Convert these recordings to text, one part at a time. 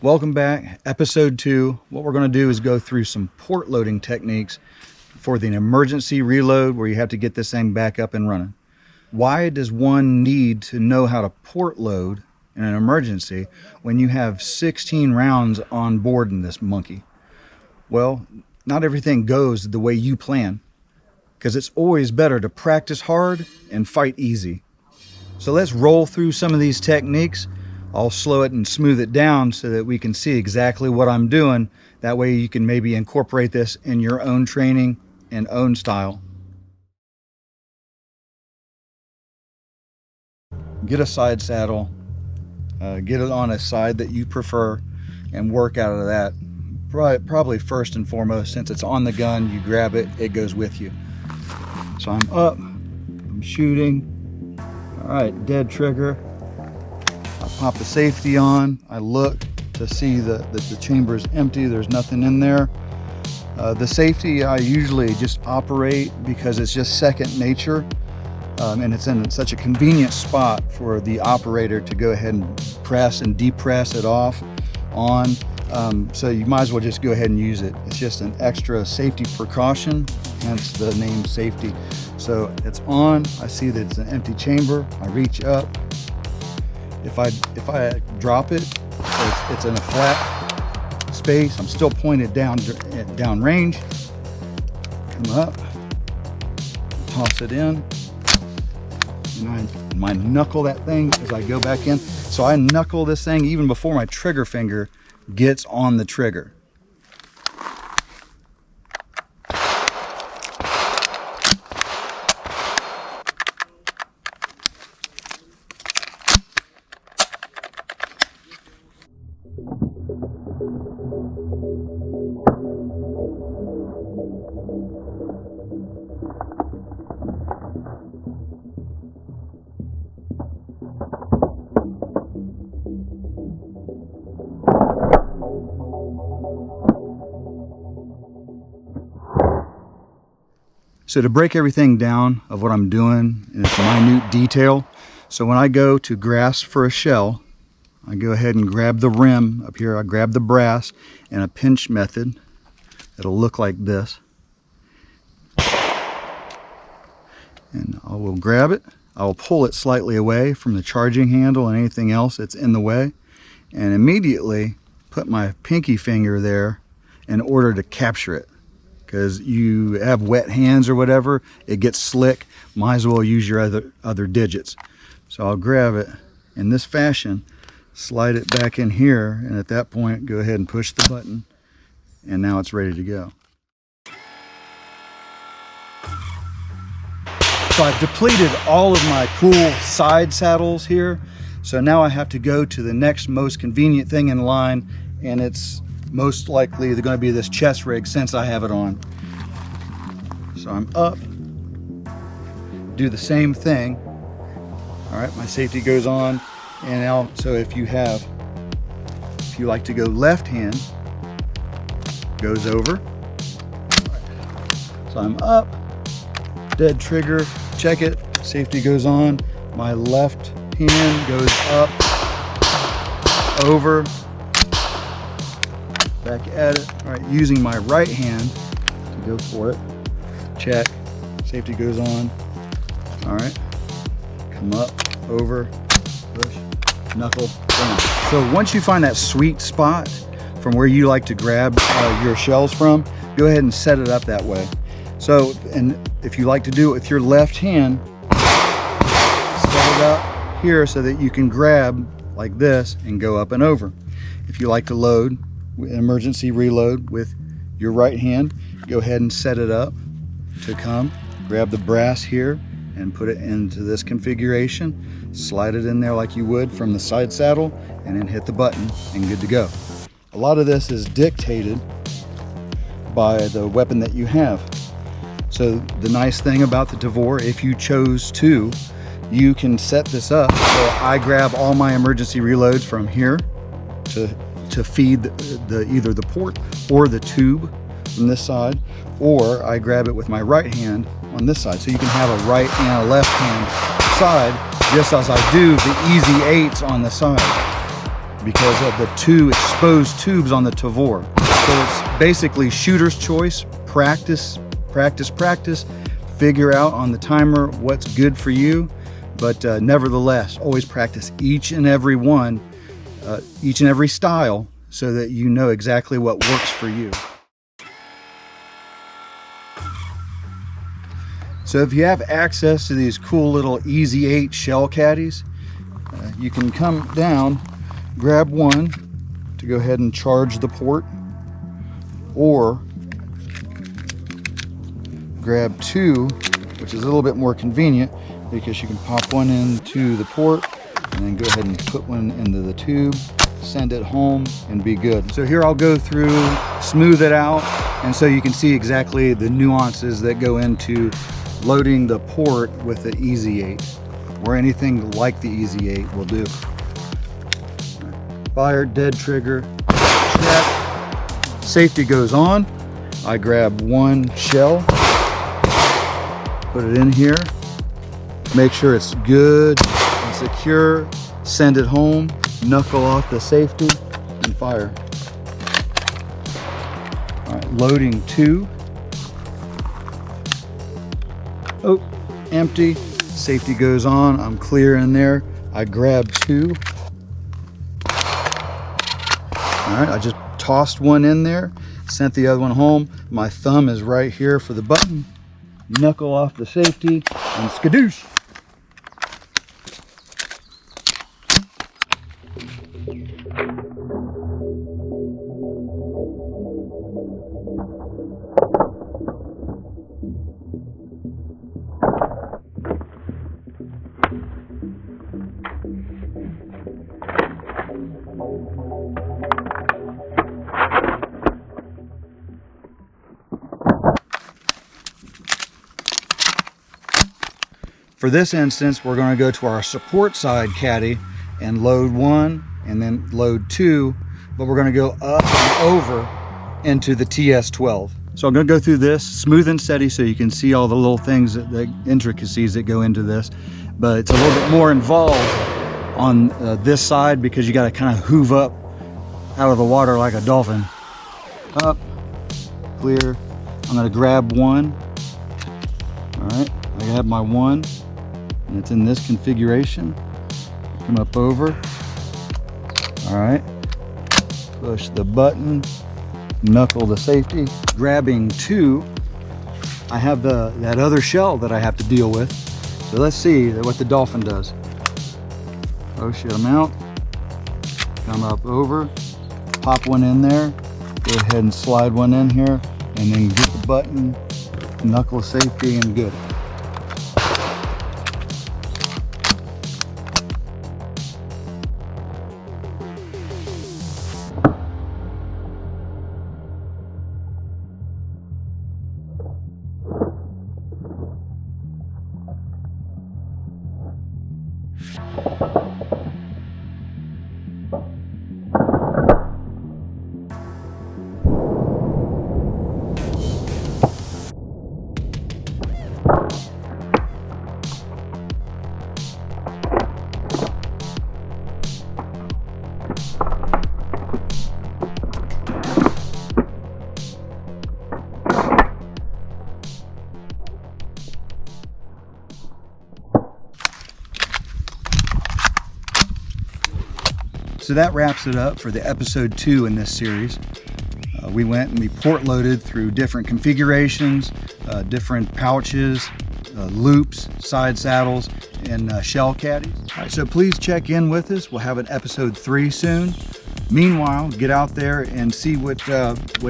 Welcome back, episode 2. What we're going to do is go through some port loading techniques for the emergency reload where you have to get this thing back up and running. Why does one need to know how to port load in an emergency when you have 16 rounds on board in this monkey? Well, not everything goes the way you plan, because it's always better to practice hard and fight easy. So let's roll through some of these techniques. I'll slow it and smooth it down so that we can see exactly what I'm doing. That way you can maybe incorporate this in your own training and own style. Get a side saddle, get it on a side that you prefer, and work out of that. Probably first and foremost, since it's on the gun, you grab it, it goes with you. So I'm up, I'm shooting. All right, dead trigger. I pop the safety on. I look to see that the chamber is empty. There's nothing in there. The safety I usually just operate because it's just second nature, and it's in such a convenient spot for the operator to go ahead and press and depress it off on. So you might as well just go ahead and use it. It's just an extra safety precaution, hence the name safety. So it's on. I see that it's an empty chamber. I reach up. If I drop it, it's in a flat space. I'm still pointed down range. Come up, toss it in, and I knuckle that thing as I go back in. So I knuckle this thing even before my trigger finger gets on the trigger. So to break everything down of what I'm doing in its minute detail, so when I go to grasp for a shell, I go ahead and grab the rim up here. I grab the brass in a pinch method. It'll look like this. And I will grab it. I will pull it slightly away from the charging handle and anything else that's in the way, and immediately put my pinky finger there in order to capture it. Because you have wet hands or whatever, it gets slick. Might as well use your other digits. So I'll grab it in this fashion, slide it back in here, and at that point go ahead and push the button, and now it's ready to go. So I've depleted all of my cool side saddles here, so now I have to go to the next most convenient thing in line, and it's most likely they're going to be this chest rig since I have it on. So I'm up, do the same thing. All right, my safety goes on, and now, so if you like to go left hand, goes over. So I'm up, dead trigger, check it, safety goes on, my left hand goes up, over, back at it. All right, using my right hand to go for it. Check, safety goes on. All right, come up, over, push, knuckle, boom. So once you find that sweet spot from where you like to grab your shells from, go ahead and set it up that way. So, and if you like to do it with your left hand, set it up here so that you can grab like this and go up and over. If you like to load, emergency reload with your right hand, go ahead and set it up to come, grab the brass here and put it into this configuration, slide it in there like you would from the side saddle, and then hit the button and good to go. A lot of this is dictated by the weapon that you have. So the nice thing about the Tavor, if you chose to, you can set this up. So I grab all my emergency reloads from here to feed either the port or the tube from this side, or I grab it with my right hand on this side. So you can have a right and a left hand side, just as I do the easy 8s on the side. because of the two exposed tubes on the Tavor. So it's basically shooter's choice, practice, practice, practice, figure out on the timer what's good for you. But nevertheless, always practice each and every one, each and every style, so that you know exactly what works for you. So if you have access to these cool little Easy 8 shell caddies, you can come down, grab one to go ahead and charge the port, or grab two, which is a little bit more convenient because you can pop one into the port and then go ahead and put one into the tube, send it home, and be good. So here I'll go through, smooth it out, and so you can see exactly the nuances that go into loading the port with the Easy 8, or anything like the Easy 8 will do. Fire, dead trigger, check. Safety goes on. I grab one shell, put it in here, make sure it's good and secure, send it home, knuckle off the safety, and fire. All right, loading two. Oh, empty. Safety goes on. I'm clear in there. I grab two. All right, I just tossed one in there, sent the other one home. My thumb is right here for the button. Knuckle off the safety and skadoosh. For this instance, we're going to go to our support side caddy and load one and then load two, but we're going to go up and over into the TS-12. So I'm going to go through this smooth and steady so you can see all the little things, the intricacies that go into this, but it's a little bit more involved on this side because you got to kind of hoove up out of the water like a dolphin. Up, clear. I'm going to grab one. All right, I have my one. And it's in this configuration. Come up over. All right. Push the button. Knuckle the safety. Grabbing two. I have that other shell that I have to deal with. So let's see what the dolphin does. Push them out. Come up over. Pop one in there. Go ahead and slide one in here. And then get the button. Knuckle safety and good. So that wraps it up for the episode 2 in this series. We went and we port loaded through different configurations, different pouches, loops, side saddles, and shell caddies. All right, so please check in with us. We'll have an episode 3 soon. Meanwhile, get out there and see what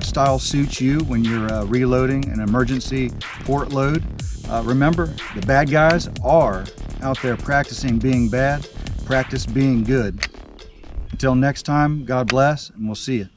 style suits you when you're reloading an emergency port load. Remember, the bad guys are out there practicing being bad, practice being good. Until next time, God bless, and we'll see you.